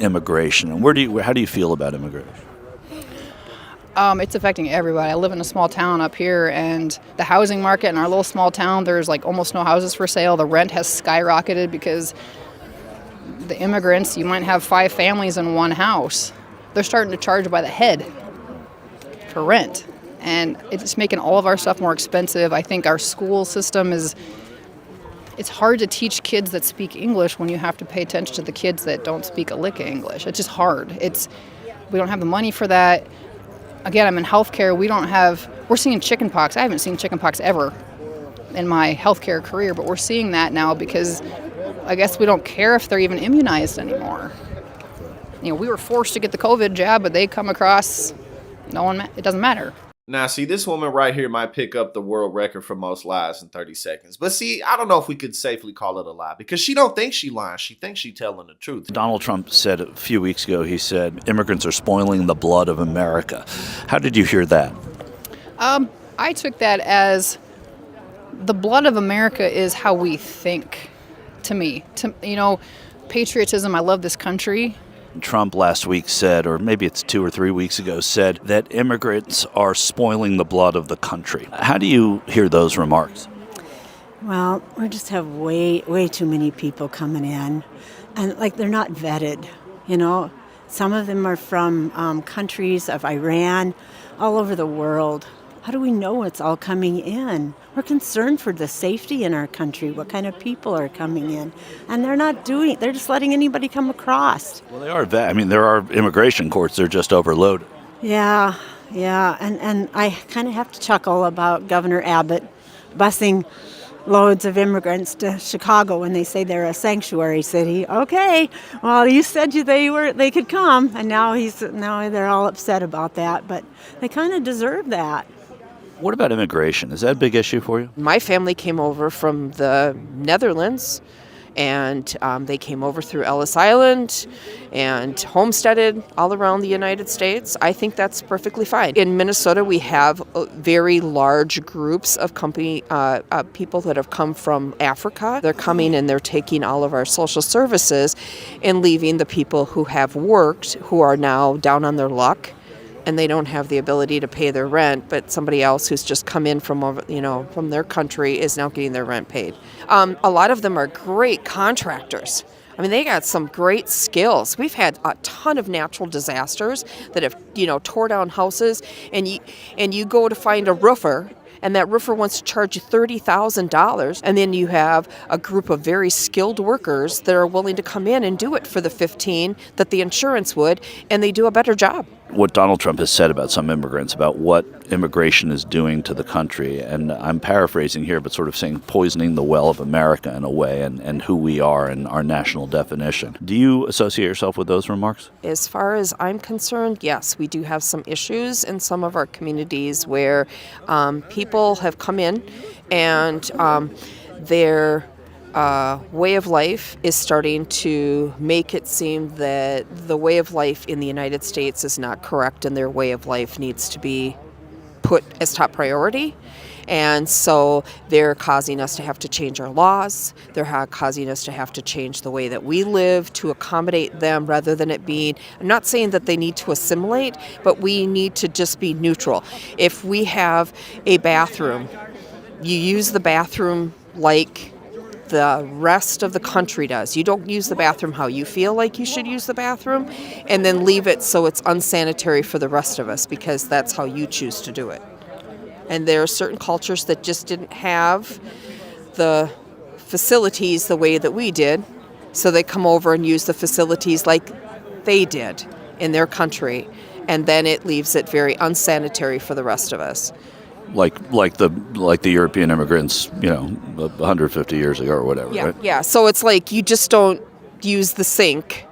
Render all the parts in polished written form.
immigration, and how do you feel about immigration? It's affecting everybody. I live in a small town up here, and the housing market in our little small town, there's like almost no houses for sale. The rent has skyrocketed because the immigrants, you might have 5 families in one house. They're starting to charge by the head for rent, and it's making all of our stuff more expensive. I think our school system it's hard to teach kids that speak English when you have to pay attention to the kids that don't speak a lick of English. It's just hard. We don't have the money for that. Again, I'm in healthcare. We're seeing chickenpox. I haven't seen chickenpox ever in my healthcare career, but we're seeing that now because I guess we don't care if they're even immunized anymore. We were forced to get the COVID jab, but they come across, it doesn't matter. Now, see, this woman right here might pick up the world record for most lies in 30 seconds. But see, I don't know if we could safely call it a lie because she don't think she lying. She thinks she telling the truth. Donald Trump said a few weeks ago, he said, immigrants are spoiling the blood of America. How did you hear that? I took that as the blood of America is how we think, to me. Patriotism, I love this country. Trump last week said, or maybe it's 2 or 3 weeks ago, said that immigrants are spoiling the blood of the country. How do you hear those remarks? Well, we just have way too many people coming in, and they're not vetted, Some of them are from countries of Iran, all over the world. How do we know it's all coming in? We're concerned for the safety in our country, what kind of people are coming in. And they're just letting anybody come across. Well, they are there are immigration courts, they're just overloaded. Yeah. And I kind of have to chuckle about Governor Abbott busing loads of immigrants to Chicago when they say they're a sanctuary city. Okay, well, you said they could come, and now they're all upset about that, but they kind of deserve that. What about immigration? Is that a big issue for you? My family came over from the Netherlands, and they came over through Ellis Island and homesteaded all around the United States. I think that's perfectly fine. In Minnesota, we have very large groups of people that have come from Africa. They're coming and they're taking all of our social services and leaving the people who have worked, who are now down on their luck, and they don't have the ability to pay their rent, but somebody else who's just come in from their country is now getting their rent paid. A lot of them are great contractors. They got some great skills. We've had a ton of natural disasters that have, tore down houses, and you go to find a roofer, and that roofer wants to charge you $30,000, and then you have a group of very skilled workers that are willing to come in and do it for the $15,000 that the insurance would, and they do a better job. What Donald Trump has said about some immigrants, about what immigration is doing to the country, and I'm paraphrasing here, but sort of saying poisoning the well of America in a way, and who we are and our national definition. Do you associate yourself with those remarks? As far as I'm concerned, yes, we do have some issues in some of our communities where people have come in and their way of life is starting to make it seem that the way of life in the United States is not correct and their way of life needs to be put as top priority. And so they're causing us to have to change our laws. They're causing us to have to change the way that we live to accommodate them rather than it being, I'm not saying that they need to assimilate, but we need to just be neutral. If we have a bathroom, you use the bathroom like the rest of the country does. You don't use the bathroom how you feel like you should use the bathroom and then leave it so it's unsanitary for the rest of us because that's how you choose to do it. And there are certain cultures that just didn't have the facilities the way that we did, so they come over and use the facilities like they did in their country, and then it leaves it very unsanitary for the rest of us. Like the European immigrants, 150 years ago or whatever, Yeah, right? yeah. So it's like you just don't use the sink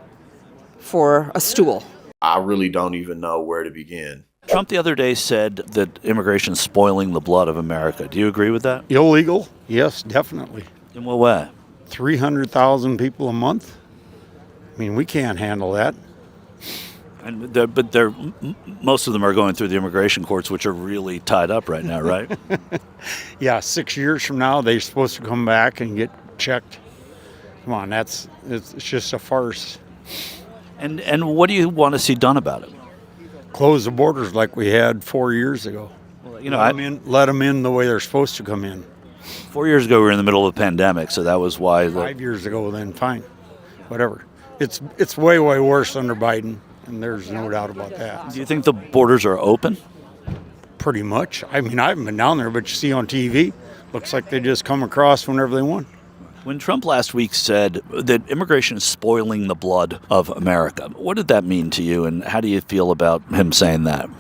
for a stool. I really don't even know where to begin. Trump the other day said that immigration is spoiling the blood of America. Do you agree with that? Illegal? Yes, definitely. In what way? 300,000 people a month? We can't handle that. But most of them are going through the immigration courts, which are really tied up right now, right? Yeah, 6 years from now, they're supposed to come back and get checked. Come on, it's just a farce. And what do you want to see done about it? Close the borders like we had 4 years ago. You know, Let them in the way they're supposed to come in. 4 years ago we were in the middle of a pandemic, so that was why. 5 years ago, then fine, whatever. It's way worse under Biden, and there's no doubt about that. Do you think the borders are open? Pretty much. I mean, I haven't been down there, but you see on TV, looks like they just come across whenever they want. When Trump last week said that immigration is spoiling the blood of America, what did that mean to you, and how do you feel about him saying that?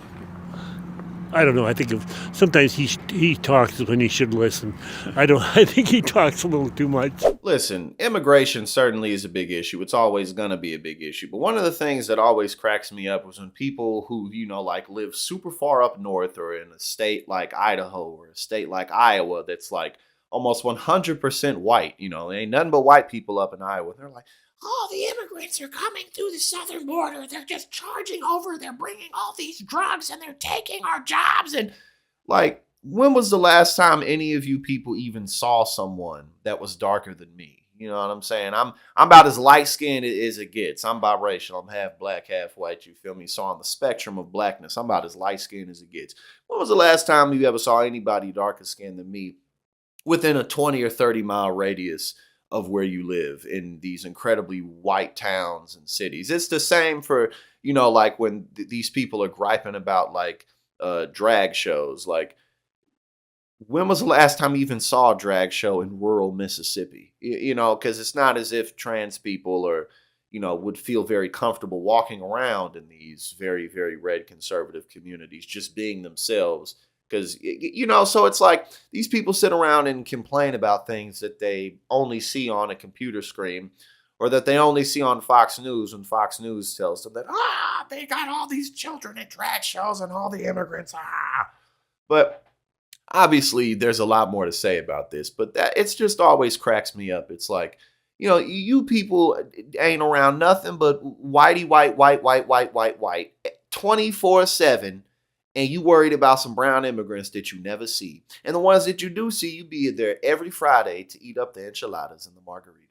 I don't know. I think sometimes he talks when he should listen. I think he talks a little too much. Listen, immigration certainly is a big issue. It's always going to be a big issue. But one of the things that always cracks me up was when people who, like live super far up north or in a state like Idaho or a state like Iowa that's like almost 100% white. There ain't nothing but white people up in Iowa. They're like, oh, the immigrants are coming through the southern border. They're just charging over. They're bringing all these drugs and they're taking our jobs. And like, when was the last time any of you people even saw someone that was darker than me? You know what I'm saying? I'm about as light-skinned as it gets. I'm biracial. I'm half black, half white. You feel me? So on the spectrum of blackness, I'm about as light-skinned as it gets. When was the last time you ever saw anybody darker skinned than me within a 20 or 30 mile radius of where you live in these incredibly white towns and cities? It's the same for, like when these people are griping about like drag shows. Like, when was the last time you even saw a drag show in rural Mississippi? Because it's not as if trans people are, would feel very comfortable walking around in these very, very red conservative communities, just being themselves. Because, so it's like these people sit around and complain about things that they only see on a computer screen or that they only see on Fox News when Fox News tells them that, they got all these children at drag shows and all the immigrants. But obviously, there's a lot more to say about this, but it's just always cracks me up. It's like, you people ain't around nothing but whitey, white, 24/7. And you worried about some brown immigrants that you never see. And the ones that you do see, you be there every Friday to eat up the enchiladas and the margaritas.